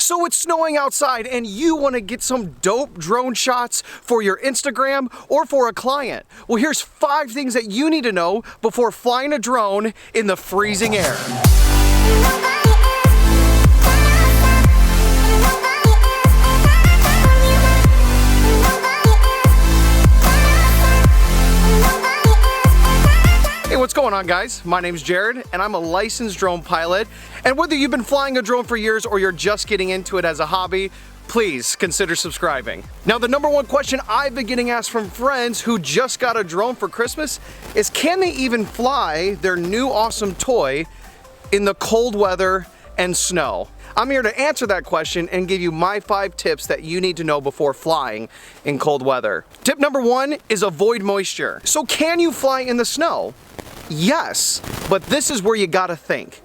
So it's snowing outside and you want to get some dope drone shots for your Instagram or for a client. Well, here's 5 things that you need to know before flying a drone in the freezing air. Hey, what's going on, guys? My name's Jared and I'm a licensed drone pilot. And whether you've been flying a drone for years or you're just getting into it as a hobby, please consider subscribing. Now, the number one question I've been getting asked from friends who just got a drone for Christmas is, can they even fly their new awesome toy in the cold weather and snow? I'm here to answer that question and give you my 5 tips that you need to know before flying in cold weather. Tip number 1 is avoid moisture. So can you fly in the snow? Yes, but this is where you gotta think.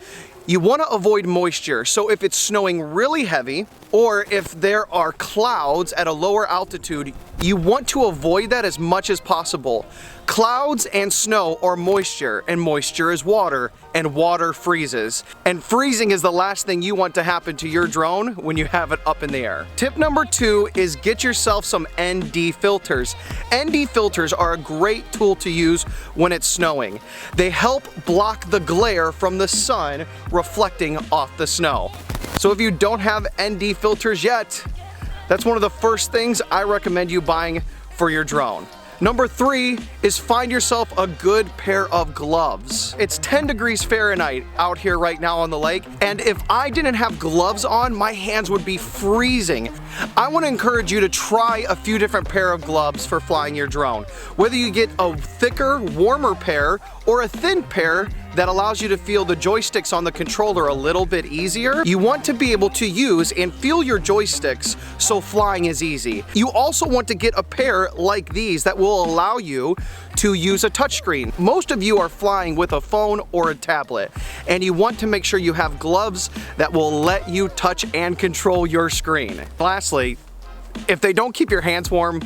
You wanna avoid moisture, so if it's snowing really heavy, or if there are clouds at a lower altitude, you want to avoid that as much as possible. Clouds and snow are moisture, and moisture is water, and water freezes. And freezing is the last thing you want to happen to your drone when you have it up in the air. Tip number 2 is get yourself some ND filters. ND filters are a great tool to use when it's snowing. They help block the glare from the sun reflecting off the snow. So if you don't have ND filters yet, that's one of the first things I recommend you buying for your drone. Number 3 is find yourself a good pair of gloves. It's 10 degrees Fahrenheit out here right now on the lake, and if I didn't have gloves on, my hands would be freezing. I want to encourage you to try a few different pair of gloves for flying your drone. Whether you get a thicker, warmer pair or a thin pair that allows you to feel the joysticks on the controller a little bit easier, you want to be able to use and feel your joysticks so flying is easy. You also want to get a pair like these that will allow you to use a touchscreen. Most of you are flying with a phone or a tablet, and you want to make sure you have gloves that will let you touch and control your screen. Lastly, if they don't keep your hands warm,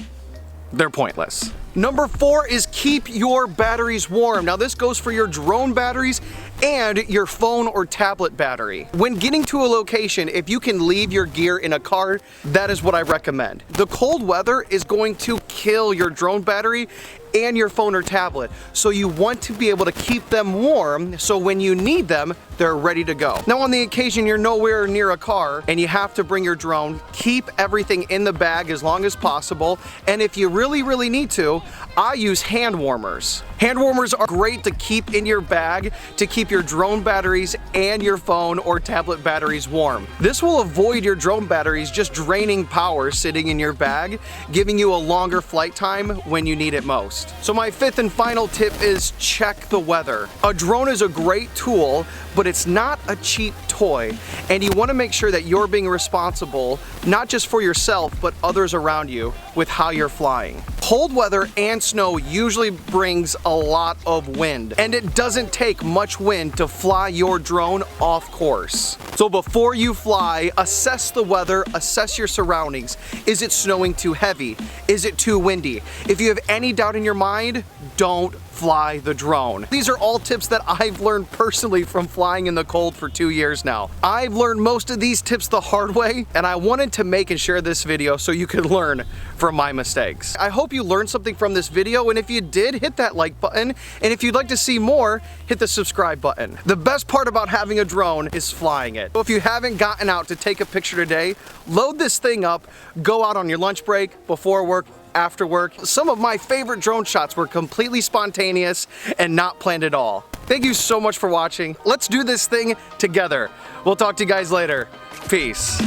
they're pointless. Number 4 is keep your batteries warm. Now, this goes for your drone batteries and your phone or tablet battery. When getting to a location, if you can leave your gear in a car, that is what I recommend. The cold weather is going to kill your drone battery and your phone or tablet, so you want to be able to keep them warm so when you need them, they're ready to go. Now, on the occasion you're nowhere near a car and you have to bring your drone, keep everything in the bag as long as possible, and if you really need to, I use hand warmers. Hand warmers are great to keep in your bag to keep your drone batteries and your phone or tablet batteries warm. This will avoid your drone batteries just draining power sitting in your bag, giving you a longer flight time when you need it most. So my 5th and final tip is check the weather. A drone is a great tool, but it's not a cheap toy, and you want to make sure that you're being responsible, not just for yourself, but others around you with how you're flying. Cold weather and snow usually brings a lot of wind, and it doesn't take much wind to fly your drone off course. So before you fly, assess the weather, assess your surroundings. Is it snowing too heavy? Is it too windy? If you have any doubt in your mind, don't fly the drone. These are all tips that I've learned personally from flying in the cold for 2 years now. I've learned most of these tips the hard way, and I wanted to make and share this video so you could learn from my mistakes. I hope you learned something from this video, and if you did, hit that like button, and if you'd like to see more, hit the subscribe button. The best part about having a drone is flying it. So if you haven't gotten out to take a picture today, load this thing up, go out on your lunch break, before work, after work. Some of my favorite drone shots were completely spontaneous and not planned at all. Thank you so much for watching. Let's do this thing together. We'll talk to you guys later. Peace.